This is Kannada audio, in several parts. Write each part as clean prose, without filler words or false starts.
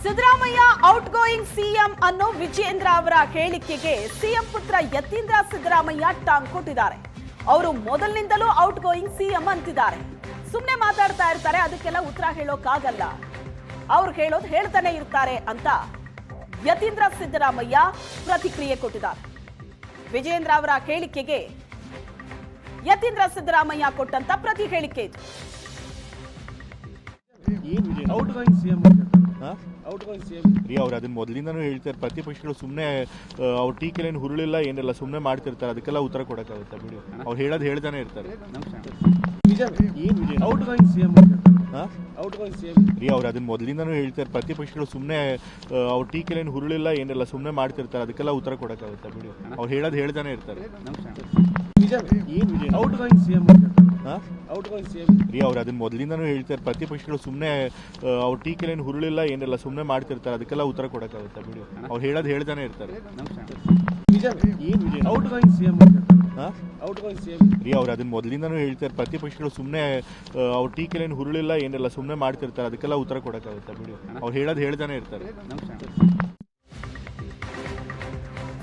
ಸಿದ್ದರಾಮಯ್ಯ ಔಟ್ ಗೋಯಿಂಗ್ ಸಿಎಂ ಅನ್ನೋ ವಿಜೇಂದ್ರ ಅವರ ಹೇಳಿಕೆಗೆ ಸಿಎಂ ಪುತ್ರ ಯತೀಂದ್ರ ಸಿದ್ದರಾಮಯ್ಯ ಟಾಂಗ್ ಕೊಟ್ಟಿದ್ದಾರೆ. ಅವರು ಮೊದಲಿನಿಂದಲೂ ಔಟ್ ಗೋಯಿಂಗ್ ಸಿಎಂ ಅಂತಿದ್ದಾರೆ. ಸುಮ್ಮನೆ ಮಾತಾಡ್ತಾ ಇರ್ತಾರೆ, ಅದಕ್ಕೆಲ್ಲ ಉತ್ತರ ಹೇಳೋಕ್ಕಾಗಲ್ಲ, ಅವ್ರು ಹೇಳೋದು ಹೇಳ್ತಾನೆ ಇರ್ತಾರೆ ಅಂತ ಯತೀಂದ್ರ ಸಿದ್ದರಾಮಯ್ಯ ಪ್ರತಿಕ್ರಿಯೆ ಕೊಟ್ಟಿದ್ದಾರೆ. ವಿಜೇಂದ್ರ ಅವರ ಹೇಳಿಕೆಗೆ ಯತೀಂದ್ರ ಸಿದ್ದರಾಮಯ್ಯ ಕೊಟ್ಟಂತ ಪ್ರತಿ ಹೇಳಿಕೆ ಇದು. ಅವ್ರು ಅದನ್ನ ಮೊದಲಿಂದನೂ ಹೇಳ್ತಾರೆ, ಪ್ರತಿಪಕ್ಷಗಳು ಸುಮ್ಮನೆ ಅವ್ರ ಟೀಕೆಲೇನು ಹುರುಳಿಲ್ಲ ಏನಿಲ್ಲ, ಸುಮ್ಮನೆ ಮಾಡ್ತಿರ್ತಾರೆ, ಅದಕ್ಕೆಲ್ಲ ಉತ್ತರ ಕೊಡಕ್ಕಾಗುತ್ತೆ ಬಿಡಿ. ಅವ್ರು ಹೇಳೋದು ಹೇಳ್ತಾನೆ ಇರ್ತಾರೆ. ಅವ್ರು ಅದನ್ನ ಮೊದಲಿಂದನೂ ಹೇಳ್ತಾರೆ, ಪ್ರತಿಪಕ್ಷಗಳು ಸುಮ್ಮನೆ ಅವ್ರ ಟೀಕೆಲೇನು ಹುರುಳಿಲ್ಲ ಏನಿಲ್ಲ, ಸುಮ್ಮನೆ ಮಾಡ್ತಿರ್ತಾರೆ, ಅದಕ್ಕೆಲ್ಲ ಉತ್ತರ ಕೊಡಕ್ಕಾಗುತ್ತೆ ಬಿಡಿ. ಅವ್ರು ಹೇಳೋದು ಹೇಳ್ತಾನೆ ಇರ್ತಾರೆ. ಅವ್ರು ಅದನ್ನ ಮೊದಲಿಂದನೂ ಹೇಳ್ತಾರೆ, ಪ್ರತಿಪಕ್ಷಗಳು ಸುಮ್ಮನೆ ಅವ್ರ ಟೀಕೆಲೇನು ಹುರುಳಿಲ್ಲ ಏನಿಲ್ಲ, ಸುಮ್ಮನೆ ಮಾಡ್ತಿರ್ತಾರೆ, ಅದಕ್ಕೆಲ್ಲ ಉತ್ತರ ಕೊಡಕ್ಕಾಗುತ್ತೆ ಬಿಡಿ. ಅವ್ರು ಹೇಳೋದು ಹೇಳ್ತಾನೆ ಇರ್ತಾರೆ. ಅವ್ರು ಅದನ್ನ ಮೊದಲಿಂದನೂ ಹೇಳ್ತಾರೆ, ಪ್ರತಿಪಕ್ಷಗಳು ಸುಮ್ಮನೆ ಅವ್ರ ಟೀಕೆಲೇನು ಹುರುಳಿಲ್ಲ ಏನಿಲ್ಲ, ಸುಮ್ಮನೆ ಮಾಡ್ತಿರ್ತಾರೆ, ಅದಕ್ಕೆಲ್ಲ ಉತ್ತರ ಕೊಡಕ್ಕಾಗುತ್ತೆ ಬಿಡಿ. ಅವ್ರು ಹೇಳೋದು ಹೇಳ್ತಾನೆ ಇರ್ತಾರೆ.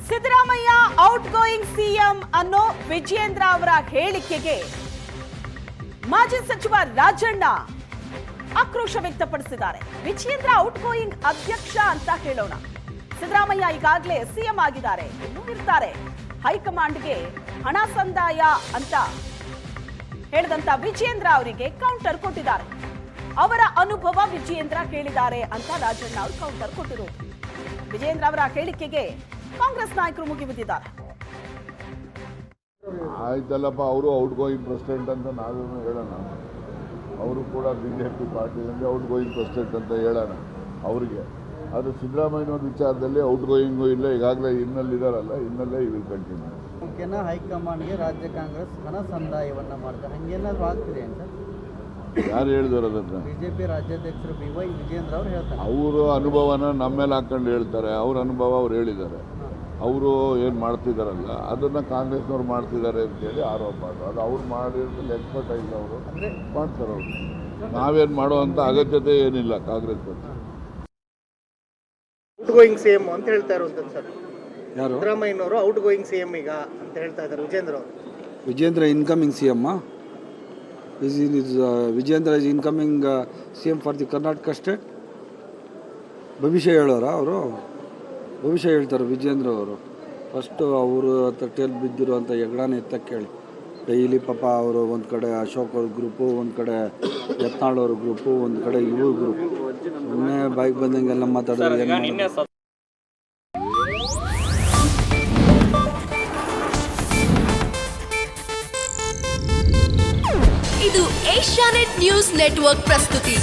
ಸಿದ್ದರಾಮಯ್ಯ ಔಟ್ ಗೋಯಿಂಗ್ ಸಿಎಂ ಅನ್ನೋ ವಿಜೇಂದ್ರ ಅವರ ಹೇಳಿಕೆಗೆ ಮಾಜಿ ಸಚಿವ ರಾಜಣ್ಣ ಆಕ್ರೋಶ ವ್ಯಕ್ತಪಡಿಸಿದ್ದಾರೆ. ವಿಜೇಂದ್ರ ಔಟ್ ಗೋಯಿಂಗ್ ಅಧ್ಯಕ್ಷ ಅಂತ ಹೇಳೋಣ. ಸಿದ್ದರಾಮಯ್ಯ ಈಗಾಗಲೇ ಸಿಎಂ ಆಗಿದ್ದಾರೆ, ಇನ್ನೂ ಇರ್ತಾರೆ. ಹೈಕಮಾಂಡ್ಗೆ ಹಣ ಸಂದಾಯ ಅಂತ ಹೇಳಿದಂತ ವಿಜೇಂದ್ರ ಅವರಿಗೆ ಕೌಂಟರ್ ಕೊಟ್ಟಿದ್ದಾರೆ. ಅವರ ಅನುಭವ ವಿಜೇಂದ್ರ ಹೇಳಿದ್ದಾರೆ ಅಂತ ರಾಜಣ್ಣ ಅವರು ಕೌಂಟರ್ ಕೊಟ್ಟಿರೋದು. ವಿಜೇಂದ್ರ ಅವರ ಹೇಳಿಕೆಗೆ ಕಾಂಗ್ರೆಸ್ ನಾಯಕರು ಮುಗಿಬಿದ್ದಿದ್ದಾರೆ. ಆಯ್ತಲ್ಲಪ್ಪ, ಅವರು ಔಟ್ ಗೋಯಿಂಗ್ ಪ್ರೆಸಿಡೆಂಟ್ ಅಂತ ನಾವೇನು ಹೇಳೋಣ, ಅವರು ಕೂಡ BJP ಪಾರ್ಟಿಯಲ್ಲಿ ಔಟ್ ಗೋಯಿಂಗ್ ಪ್ರೆಸಿಡೆಂಟ್ ಅಂತ ಹೇಳೋಣ ಅವರಿಗೆ. ಆದರೆ ಸಿದ್ದರಾಮಯ್ಯನವ್ರ ವಿಚಾರದಲ್ಲಿ ಔಟ್ ಗೋಯಿಂಗು ಇಲ್ಲ, ಈಗಾಗಲೇ ಇನ್ನಲ್ಲಿದ್ದಾರಲ್ಲ, ಇನ್ನಲ್ಲೇ ಇವರು ಕಂಟಿನ್ಯೂ. ಮುಖ್ಯನ ಹೈಕಮಾಂಡ್ಗೆ ರಾಜ್ಯ ಕಾಂಗ್ರೆಸ್ ಹಣ ಸಂದಾಯವನ್ನು ಮಾಡ್ತಾರೆ, ಹಂಗೇನಾದ್ರು ಆಗ್ತಿದೆ ಅಂತ ಯಾರು ಹೇಳಿದಾರೆ ಅದನ್ನು? BJP ರಾಜ್ಯಾಧ್ಯಕ್ಷರು BY ವಿಜೇಂದ್ರ ಅವರು ಹೇಳ್ತಾರೆ. ಅವರು ಅನುಭವನ ನಮ್ಮ ಮೇಲೆ ಹಾಕೊಂಡು ಹೇಳ್ತಾರೆ, ಅವ್ರ ಅನುಭವ ಅವ್ರು ಹೇಳಿದ್ದಾರೆ. ಅವರು ಏನು ಮಾಡ್ತಿದ್ದಾರಲ್ಲ ಅದನ್ನು ಕಾಂಗ್ರೆಸ್ನವ್ರು ಮಾಡ್ತಿದ್ದಾರೆ ಅಂತೇಳಿ ಆರೋಪ. ಅದು ಅವ್ರು ಮಾಡಿರೋದ್ರಲ್ಲಿ ಎಕ್ಸ್ಪರ್ಟೈಸ್ ಅವರು ಮಾಡ್ತಾರೆ. ಅವರು ನಾವೇನು ಮಾಡುವಂಥ ಅಗತ್ಯತೆ ಏನಿಲ್ಲ ಕಾಂಗ್ರೆಸ್. ಔಟ್ ಗೋಯಿಂಗ್ ಸಿಎಂ ಅಂತ ಹೇಳ್ತಾ ಇರುವಂಥದ್ದು ಸರ್, ಯಾರು? ಸಿದ್ದರಾಮಯ್ಯನವರು ಔಟ್ ಗೋಯಿಂಗ್ ಸಿಎಂ ಈಗ ಅಂತ ಹೇಳ್ತಾ ಇದ್ದಾರೆ ವಿಜೇಂದ್ರ ಅವರು. Vijendra incoming CM Vijendra is incoming CM for the Karnataka state. ಭವಿಷ್ಯ ಹೇಳೋರ ಅವರು? ಭವಿಷ್ಯ ಹೇಳ್ತಾರೆ ವಿಜೇಂದ್ರ ಅವರು. ಫಸ್ಟು ಅವರು ತಟ್ಟೆಯಲ್ಲಿ ಬಿದ್ದಿರುವಂಥ ಹೆಗ್ಡಾನ ಎತ್ತಕ್ಕೆ ಹೇಳಿ. ಡೈಲಿ ಪಾಪ ಅವರು ಒಂದು ಕಡೆ ಅಶೋಕ್ ಅವ್ರ ಗ್ರೂಪು, ಒಂದು ಕಡೆ ಯತ್ನಾಳ್ ಅವ್ರ ಗ್ರೂಪು, ಒಂದು ಕಡೆ ಇವ್ರ ಗ್ರೂಪ್. ಸುಮ್ಮನೆ ಬೈಕ್ ಬಂದಂಗೆಲ್ಲ ಮಾತಾಡಿದ್ರೆ ಇದು ಏಷ್ಯಾನೆಟ್ ನ್ಯೂಸ್ ನೆಟ್ವರ್ಕ್ ಪ್ರಸ್ತುತಿ.